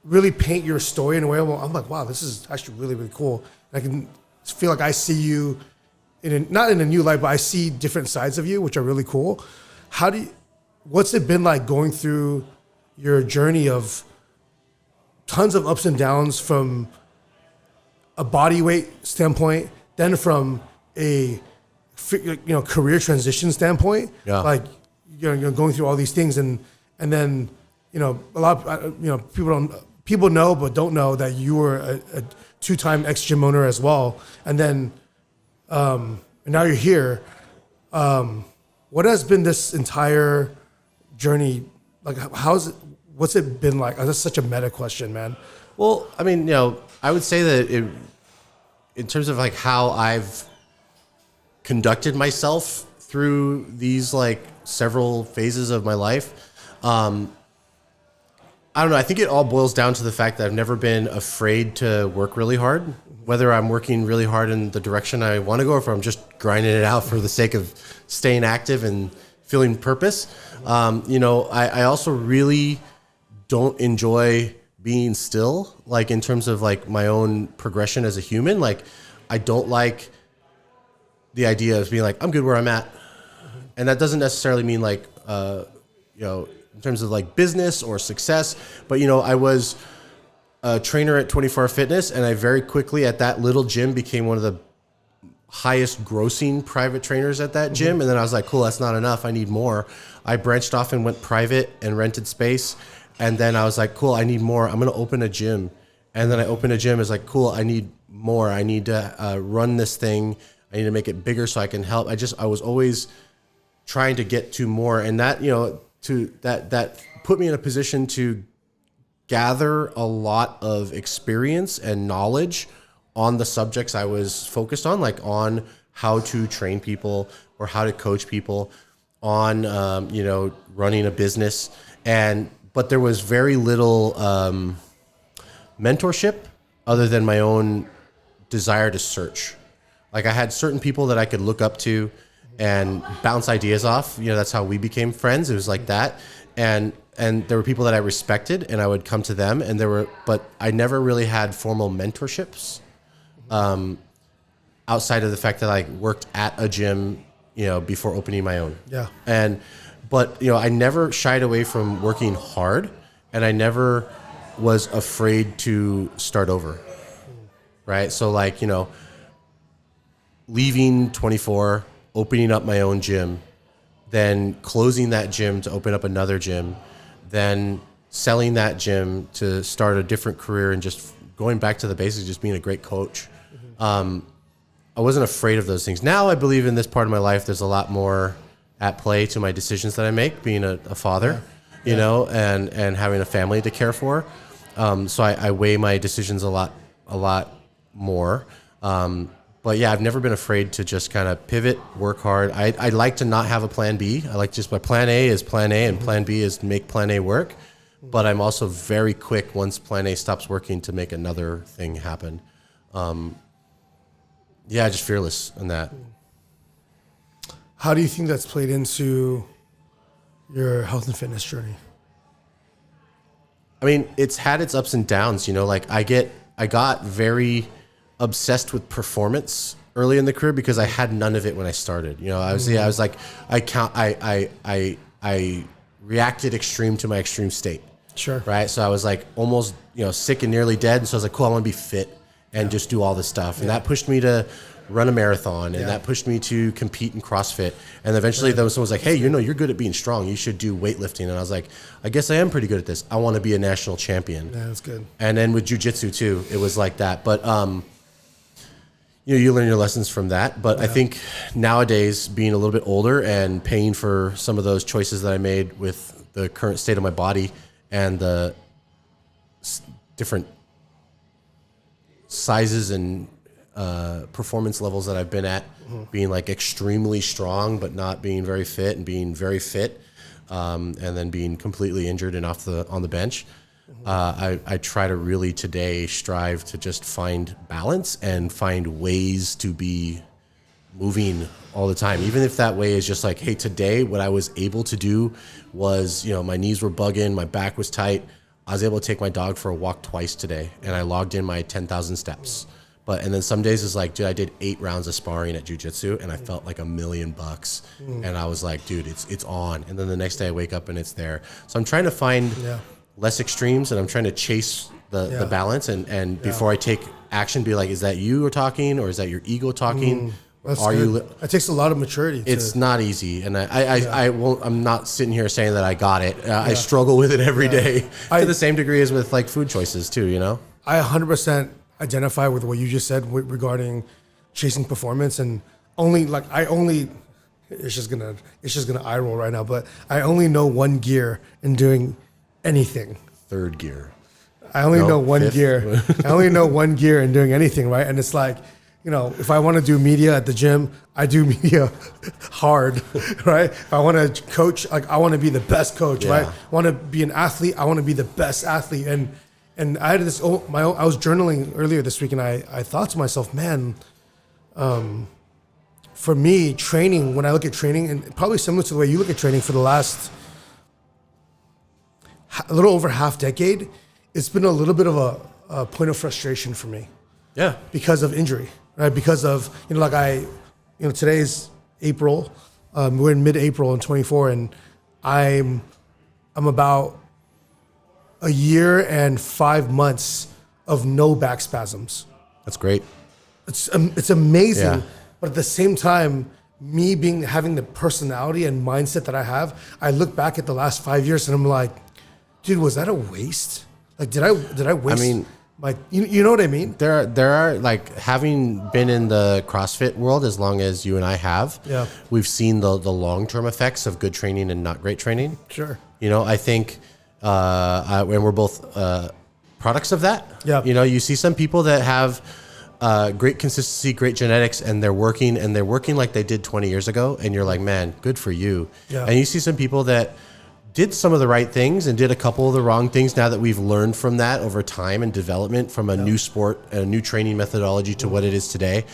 really paint your story in a way. I'm like, wow, this is actually really, really cool. And I can feel like I see you not in a new light, but I see different sides of you, which are really cool. What's it been like going through your journey of tons of ups and downs from a body weight standpoint, then from a career transition standpoint, like you're going through all these things, and then a lot of people know but don't know that you were a 2-time ex-gym owner as well, and then and now you're here. What has been this entire journey like? What's it been like? That's such a meta question, man. Well, I mean, I would say that in terms of like how I've conducted myself through these like several phases of my life, I don't know. I think it all boils down to the fact that I've never been afraid to work really hard, whether I'm working really hard in the direction I want to go, or if I'm just grinding it out for the sake of staying active and feeling purpose. I also really don't enjoy being still, like in terms of like my own progression as a human. Like I don't like the idea of being like, I'm good where I'm at. And that doesn't necessarily mean like, in terms of like business or success, but I was a trainer at 24 Fitness, and I very quickly at that little gym became one of the highest grossing private trainers at that gym. And then I was like, cool, that's not enough. I need more. I branched off and went private and rented space. And then I was like, cool, I need more. I'm going to open a gym. And then I opened a gym. It's like, cool, I need more. I need to run this thing. I need to make it bigger so I can help. I was always trying to get to more, and that, that put me in a position to gather a lot of experience and knowledge on the subjects I was focused on, like on how to train people or how to coach people, on running a business, but there was very little mentorship other than my own desire to search. Like I had certain people that I could look up to and bounce ideas off. That's how we became friends. It was like that. And there were people that I respected, and I would come to them, but I never really had formal mentorships outside of the fact that I worked at a gym, before opening my own. Yeah. But I never shied away from working hard, and I never was afraid to start over. Right. So leaving 24, opening up my own gym, then closing that gym to open up another gym, then selling that gym to start a different career, and just going back to the basics, just being a great coach. I wasn't afraid of those things. Now I believe in this part of my life, there's a lot more at play to my decisions that I make, being a father, and having a family to care for. So I weigh my decisions a lot more. But yeah, I've never been afraid to just kind of pivot, work hard. I like to not have a plan B. I like just my plan A is plan A, and plan B is make plan A work. But I'm also very quick once plan A stops working to make another thing happen. Just fearless in that. How do you think that's played into your health and fitness journey? I mean, it's had its ups and downs. I got very obsessed with performance early in the career because I had none of it when I started. I was like, I reacted extreme to my extreme state. Sure. Right. So I was like almost, sick and nearly dead. And so I was like, cool, I want to be fit and just do all this stuff. And that pushed me to run a marathon, and that pushed me to compete in CrossFit. And eventually someone was like, hey, you're good at being strong. You should do weightlifting. And I was like, I guess I am pretty good at this. I want to be a national champion. Yeah, that's good. And then with jiujitsu too, it was like that. But, you learn your lessons from that. But I think nowadays, being a little bit older and paying for some of those choices that I made with the current state of my body and the different sizes and performance levels that I've been at, being like extremely strong, but not being very fit, and being very fit, and then being completely injured and on the bench. I try to really today strive to just find balance and find ways to be moving all the time. Even if that way is just like, hey, today what I was able to do was, my knees were bugging, my back was tight. I was able to take my dog for a walk twice today, and I logged in my 10,000 steps. And then some days it's like, dude, I did 8 rounds of sparring at jiu-jitsu, and I felt like $1 million. And I was like, dude, it's on. And then the next day I wake up and it's there. So I'm trying to find less extremes, and I'm trying to chase the balance. And before I take action, be like, is that you are talking, or is that your ego talking? It takes a lot of maturity. It's not easy. And I'm not sitting here saying that I got it. I struggle with it every day to the same degree as with like food choices too, I 100% identify with what you just said regarding chasing performance, and it's just gonna eye roll right now, but I only know one gear in doing anything. Third gear. I only know one gear. I only know one gear in doing anything, right? And it's like, if I want to do media at the gym, I do media hard, right? If I want to coach, like I want to be the best coach, right? I want to be an athlete, I want to be the best athlete. And I had this, I was journaling earlier this week, and I thought to myself, man, for me, training, when I look at training, and probably similar to the way you look at training for the last a little over half decade, it's been a little bit of a point of frustration for me. Yeah. Because of injury, right? Because of, today's April, we're in mid-April in 24, and I'm about a year and 5 months of no back spasms. That's great. It's amazing. But at the same time, me having the personality and mindset that I have, I look back at the last 5 years and I'm like, dude, was that a waste? Like, did I waste you know what I mean? There are like, having been in the CrossFit world as long as you and I have, we've seen the long-term effects of good training and not great training. Sure. You know, I think, and we're both products of that. Yeah. You know, you see some people that have great consistency, great genetics, and they're working like they did 20 years ago. And you're like, man, good for you. Yeah. And you see some people that did some of the right things and did a couple of the wrong things. Now that we've learned from that over time and development from a new sport, a new training methodology to what it is today,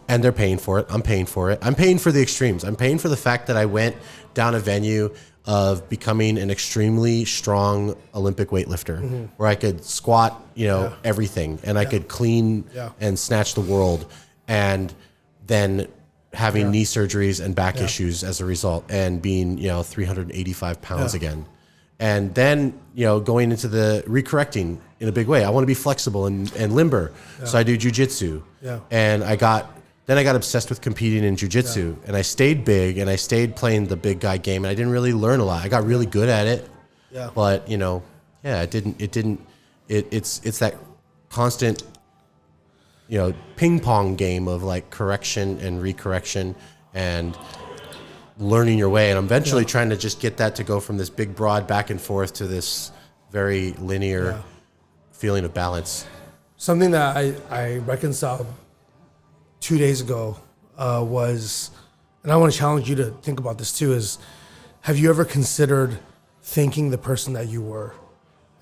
and they're paying for it. I'm paying for it. I'm paying for the extremes. I'm paying for the fact that I went down a venue of becoming an extremely strong Olympic weightlifter, where I could squat, everything, and I could clean and snatch the world, and then having knee surgeries and back issues as a result, and being 385 pounds again, and then going into the recorrecting in a big way. I want to be flexible and limber, so I do jiujitsu, and I got obsessed with competing in jiu-jitsu, and I stayed big, and I stayed playing the big guy game, and I didn't really learn a lot. I got really good at it, but it's that constant, ping pong game of like correction and recorrection and learning your way. And I'm eventually trying to just get that to go from this big, broad back and forth to this very linear feeling of balance. Something that I reconciled 2 days ago was, and I want to challenge you to think about this too, is have you ever considered thanking the person that you were?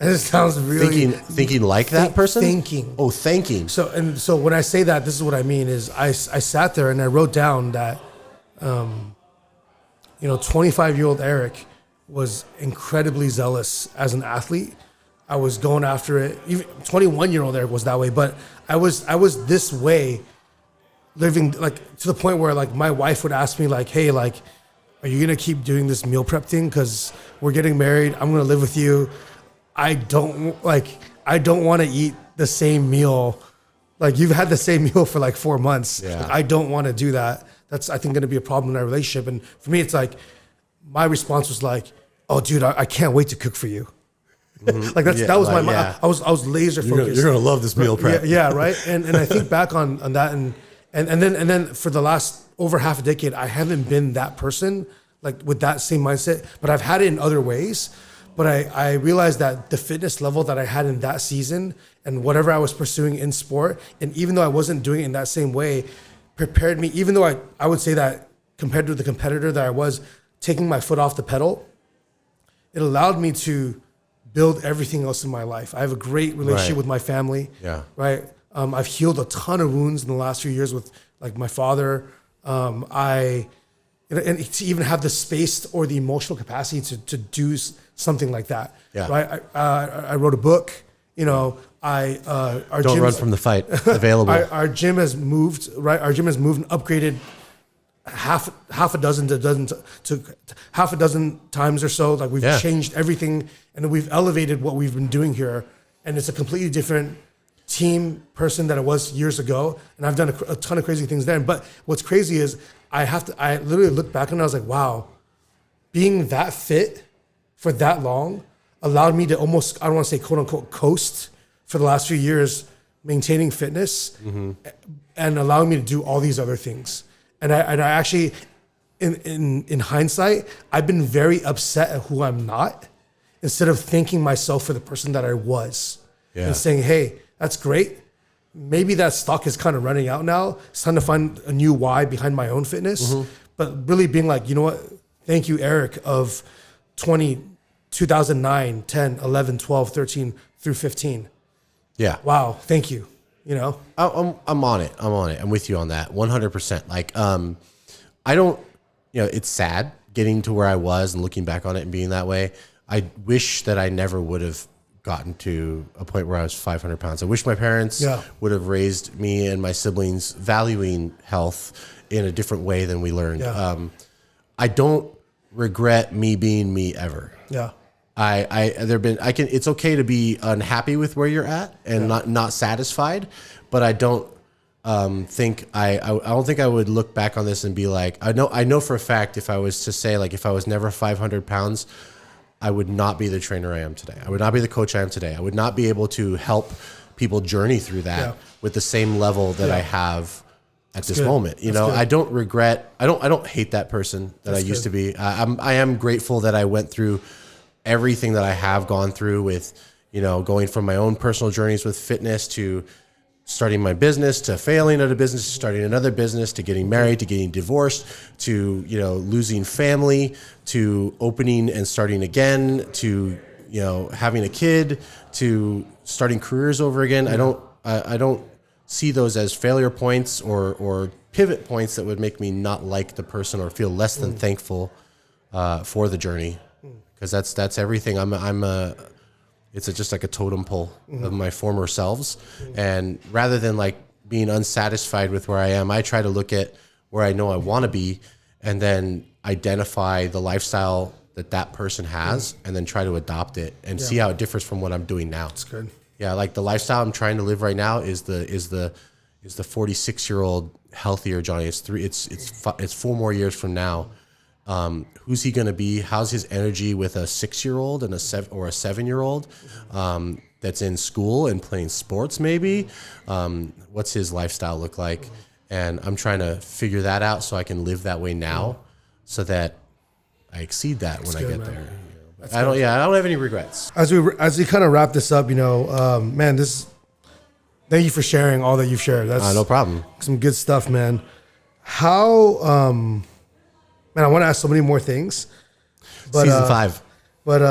And it sounds really... Thinking like that person? Thinking. Oh, thanking. So when I say that, this is what I mean is I sat there and I wrote down that, 25-year-old Eric was incredibly zealous as an athlete. I was going after it. Even 21-year-old Eric was that way, but I was this way, living like to the point where like my wife would ask me like, hey, like, are you gonna keep doing this meal prep thing? Because we're getting married. I'm gonna live with you. I don't want to eat the same meal. Like you've had the same meal for like 4 months. Yeah. Like, I don't want to do that. That's, I think, going to be a problem in our relationship. And for me, it's like, my response was like, oh dude, I can't wait to cook for you. Like that was my mind. I was laser focused. You're gonna love this meal prep. Yeah, right. And I think back on that and then for the last over half a decade, I haven't been that person like with that same mindset, but I've had it in other ways. But I realized that the fitness level that I had in that season and whatever I was pursuing in sport, and even though I wasn't doing it in that same way, prepared me, even though I would say that compared to the competitor that I was, taking my foot off the pedal, it allowed me to build everything else in my life. I have a great relationship with my family. Yeah. Right. I've healed a ton of wounds in the last few years with like my father. And to even have the space or the emotional capacity to do something like that. Yeah. Right. I wrote a book. Our don't run from the fight. Available. Our gym has moved. Right. Our gym has moved and upgraded half a dozen times or so. Like we've changed everything, and we've elevated what we've been doing here. And it's a completely different team person than it was years ago. And I've done a ton of crazy things then. But what's crazy is I literally looked back and I was like, wow, being that fit for that long allowed me to almost, I don't want to say quote unquote coast for the last few years, maintaining fitness and allowing me to do all these other things. And I actually, in hindsight, I've been very upset at who I'm not, instead of thanking myself for the person that I was and saying, hey, that's great. Maybe that stock is kind of running out now. It's time to find a new why behind my own fitness. But really being like, you know what? Thank you, Eric, of 2009, 10, 11, 12, 13 through 15. Yeah. Wow. Thank you. I'm on it. I'm with you on that 100%. Like, I don't, it's sad getting to where I was and looking back on it and being that way. I wish that I never would have gotten to a point where I was 500 pounds. I wish my parents would have raised me and my siblings valuing health in a different way than we learned. I don't regret me being me ever. Yeah. It's okay to be unhappy with where you're at and not satisfied, but I don't think I don't think I would look back on this and be like, I know for a fact, if I was to say, like, if I was never 500 pounds, I would not be the trainer I am today. I would not be the coach I am today. I would not be able to help people journey through that with the same level that I have at this moment. You know, I don't regret, I don't hate that person that I used to be. I am grateful that I went through everything that I have gone through with, you know, going from my own personal journeys with fitness to starting my business, to failing at a business, to starting another business, to getting married, to getting divorced, to, you know, losing family, to opening and starting again, to, you know, having a kid, to starting careers over again. I don't see those as failure points or pivot points that would make me not like the person or feel less than thankful for the journey, because that's everything. It's just like a totem pole of my former selves. And rather than like being unsatisfied with where I am, I try to look at where I know I want to be and then identify the lifestyle that person has and then try to adopt it and see how it differs from what I'm doing now. That's good. Yeah. Like the lifestyle I'm trying to live right now is the 46-year-old healthier Johnny. It's 4 more years from now. Who's he going to be? How's his energy with a 6-year-old and a 7-year-old that's in school and playing sports maybe? What's his lifestyle look like? And I'm trying to figure that out so I can live that way now so that I exceed that when I get there. You know, I don't have any regrets. As we kind of wrap this up, you know, man, thank you for sharing all that you've shared. That's no problem. Some good stuff, man. How, man, I want to ask so many more things. But, Season 5. But,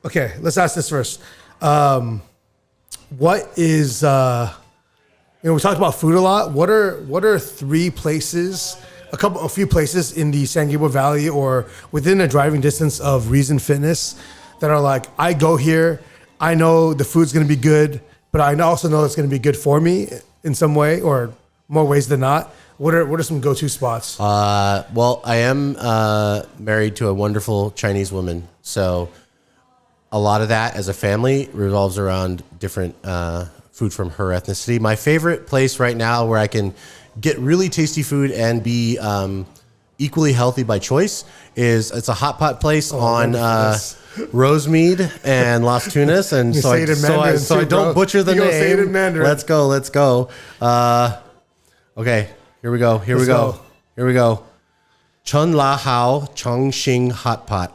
okay, let's ask this first. What is, you know, we talked about food a lot. What are 3 places, a few places in the San Gabriel Valley or within a driving distance of Reason Fitness that are like, I go here, I know the food's going to be good, but I also know it's going to be good for me in some way or more ways than not. What are some go-to spots? Well, I am married to a wonderful Chinese woman. So a lot of that as a family revolves around different food from her ethnicity. My favorite place right now where I can get really tasty food and be equally healthy by choice it's a hot pot place on Rosemead and Las Tunas. And so I don't butcher the name. Say it in Mandarin. Let's go. Okay. Here we go. Chun La Hao Chongqing Hot Pot.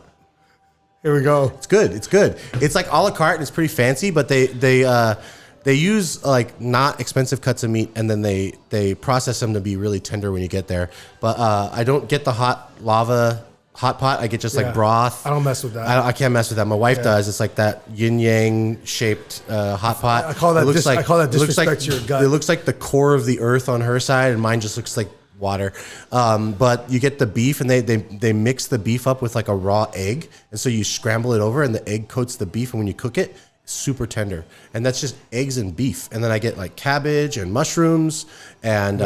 Here we go. It's good. It's like a la carte and it's pretty fancy, but they use like not expensive cuts of meat and then they process them to be really tender when you get there. But I don't get the hot lava hot pot. I get just like broth. I don't mess with that. I can't mess with that. My wife does. It's like that yin yang shaped hot pot. I call that disrespect to your gut. It looks like the core of the earth on her side, and mine just looks like water. But you get the beef, and they mix the beef up with like a raw egg, and so you scramble it over, and the egg coats the beef, and when you cook it, it's super tender. And that's just eggs and beef. And then I get like cabbage and mushrooms and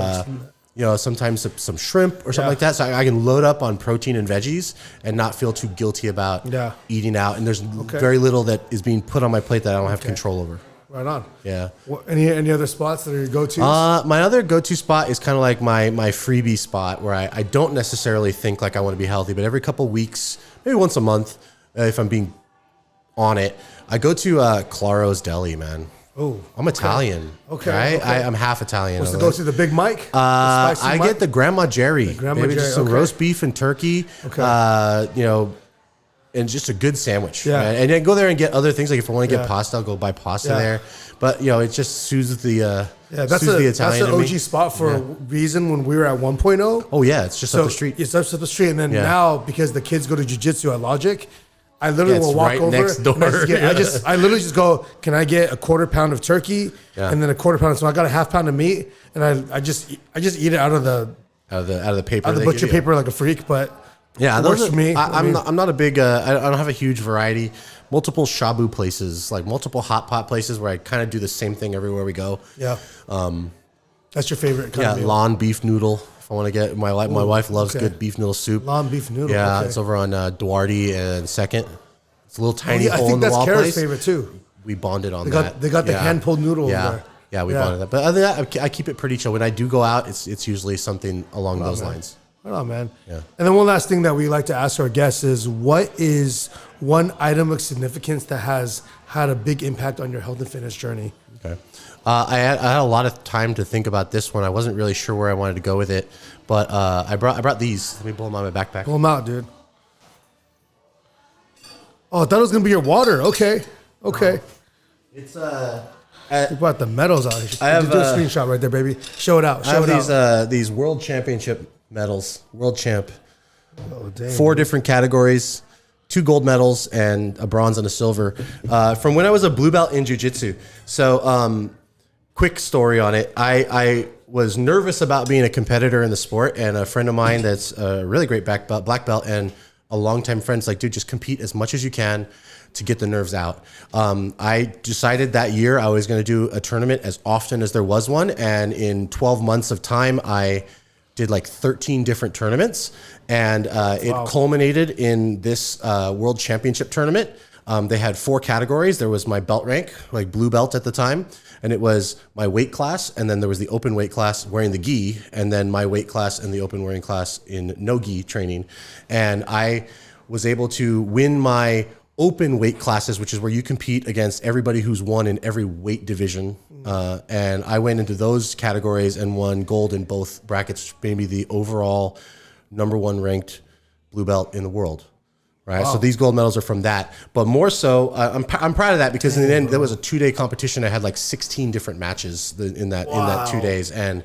you know, sometimes some shrimp or something like that. So I can load up on protein and veggies and not feel too guilty about eating out. And there's very little that is being put on my plate that I don't have control over. Right on. Yeah. Any other spots that are your go-tos? My other go-to spot is kind of like my freebie spot where I don't necessarily think like I want to be healthy, but every couple weeks, maybe once a month, if I'm being on it, I go to Claro's Deli, man. Oh, I'm Italian. Okay. Right? Okay. I'm half Italian. What's the go to the Big Mike? I get the Grandma Jerry. Maybe just some roast beef and turkey. Okay. You know, and just a good sandwich. Yeah. Right? And then go there and get other things. Like if I want to get pasta, I'll go buy pasta there. But you know, it just soothes the that's the Italian. That's the OG spot for a reason when we were at 1.0. Oh yeah, it's just up the street. It's up the street, and then now because the kids go to jiu-jitsu at Logic, I literally will walk over next door. I literally just go, can I get a quarter pound of turkey and then a quarter pound? So I got a half pound of meat, and I just eat it out of the paper, out of the butcher paper like a freak. But yeah, it works for me. I'm not a big. I don't have a huge variety. Multiple shabu places, like multiple hot pot places where I kind of do the same thing everywhere we go. Yeah. That's your favorite kind of meal. Lawn beef noodle. If I want to get my wife loves good beef noodle soup. Lawn beef noodle. Yeah, it's over on Duarte and 2nd. It's a little tiny hole in the wall place. I think that's Kara's favorite too. We bonded on that. They got the hand pulled noodle over there. Yeah, we bonded that. But other than that, I keep it pretty chill. When I do go out, it's usually something along those lines. Right on, man. Yeah. And then one last thing that we like to ask our guests is, what is one item of significance that has had a big impact on your health and fitness journey? Okay. I had a lot of time to think about this one. I wasn't really sure where I wanted to go with it, but I brought these. Let me pull them out of my backpack. Pull them out, dude. Oh, I thought it was gonna be your water. Okay. It's You brought the medals out. I have do a screenshot right there, baby. Show it out. Show it out. These world championship medals. World champ. Oh, dang. 4 different categories. 2 gold medals and a bronze and a silver from when I was a blue belt in jiu-jitsu. So quick story on it. I was nervous about being a competitor in the sport, and a friend of mine that's a really great black belt and a longtime friend's like, dude, just compete as much as you can to get the nerves out. I decided that year I was going to do a tournament as often as there was one. And in 12 months of time, I did like 13 different tournaments, and it culminated in this world championship tournament. They had 4 categories. There was my belt rank, like blue belt at the time, and it was my weight class, and then there was the open weight class wearing the gi, and then my weight class and the open wearing class in no gi training. And I was able to win my open weight classes, which is where you compete against everybody who's won in every weight division. And I went into those categories and won gold in both brackets, maybe the overall #1 ranked blue belt in the world. Right. Wow. So these gold medals are from that, but more so, I'm proud of that because in the end, there was a 2-day competition. I had like 16 different matches in that 2 days. And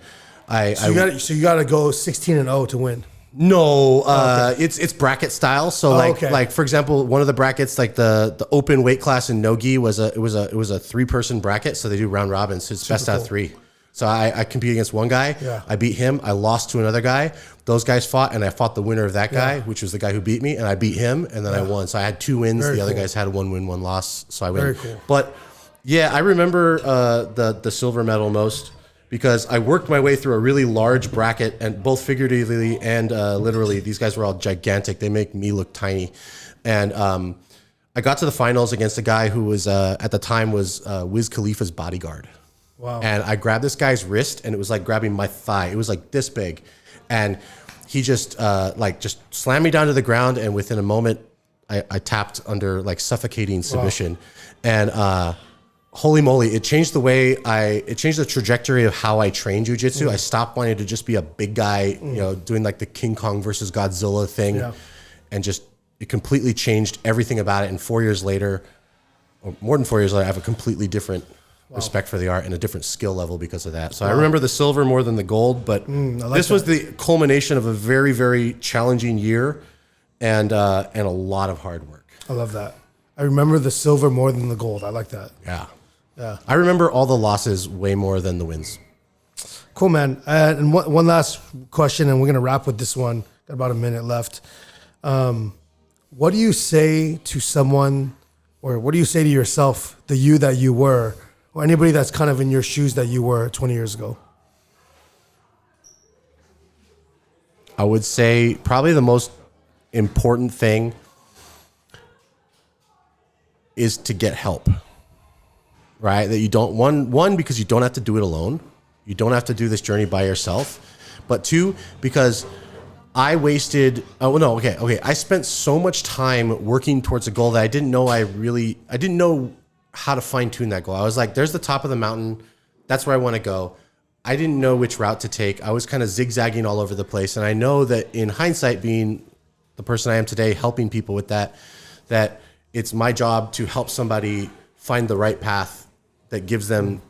you got to go 16-0 to win. No, it's bracket style. So like for example, one of the brackets, like the open weight class in no-gi was a 3-person bracket. So they do round robins. So it's best out of 3. So I compete against one guy. Yeah. I beat him. I lost to another guy. Those guys fought, and I fought the winner of that guy, which was the guy who beat me, and I beat him, and then I won. So I had 2 wins. The other guys had 1 win, 1 loss. So I win. Very cool. But yeah, I remember the silver medal most, because I worked my way through a really large bracket, and both figuratively and literally, these guys were all gigantic. They make me look tiny. And I got to the finals against a guy who was, at the time, was Wiz Khalifa's bodyguard. Wow. And I grabbed this guy's wrist, and it was like grabbing my thigh. It was like this big. And he just slammed me down to the ground, and within a moment, I tapped under like suffocating submission. Wow. And holy moly, it changed the trajectory of how I trained jiu-jitsu. I stopped wanting to just be a big guy, doing like the King Kong versus Godzilla thing. Yeah. And just, it completely changed everything about it. And 4 years later, or more than 4 years later, I have a completely different respect for the art and a different skill level because of that. So I remember the silver more than the gold, but this was the culmination of a very, very challenging year and a lot of hard work. I love that. I remember the silver more than the gold. I like that. Yeah. I remember all the losses way more than the wins. Cool, man. And one last question, and we're going to wrap with this one. Got about a minute left. What do you say to someone, or what do you say to yourself, the you that you were, or anybody that's kind of in your shoes that you were 20 years ago? I would say probably the most important thing is to get help, right? That you don't, one, because you don't have to do it alone. You don't have to do this journey by yourself. But 2, because I wasted, I spent so much time working towards a goal that I didn't know how to fine tune that goal. I was like, there's the top of the mountain. That's where I want to go. I didn't know which route to take. I was kind of zigzagging all over the place. And I know that in hindsight, being the person I am today, helping people with that it's my job to help somebody find the right path that gets them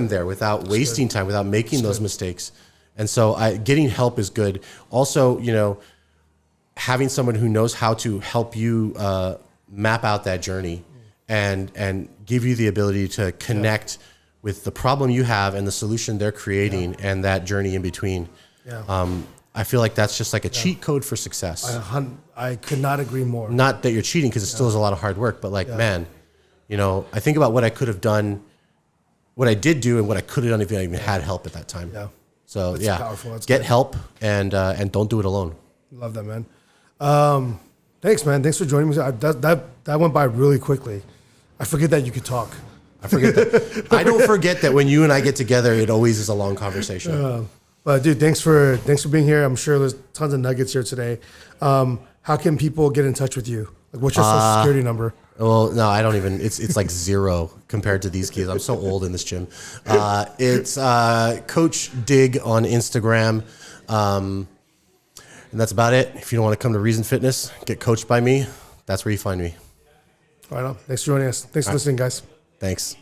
there without wasting time, without making those mistakes. And so getting help is good. Also, having someone who knows how to help you map out that journey and give you the ability to connect with the problem you have and the solution they're creating and that journey in between. Yeah. I feel like that's just like a cheat code for success. I could not agree more. Not that you're cheating, because it still is a lot of hard work, but man, I think about what I could have done, what I did do, and what I could have done if I even had help at that time. Yeah. So that's powerful. That's get help and don't do it alone. Love that, man. Thanks, man. Thanks for joining me. That went by really quickly. I forget that you could talk. I forget that. I don't forget that when you and I get together, it always is a long conversation. But dude, thanks for being here. I'm sure there's tons of nuggets here today. How can people get in touch with you? Like, what's your social security number? Well, no, I don't even. It's like 0 compared to these keys. I'm so old in this gym. It's Coach Dig on Instagram, and that's about it. If you don't want to come to Reason Fitness, get coached by me. That's where you find me. Right on. Thanks for joining us. Thanks for listening, guys. Thanks.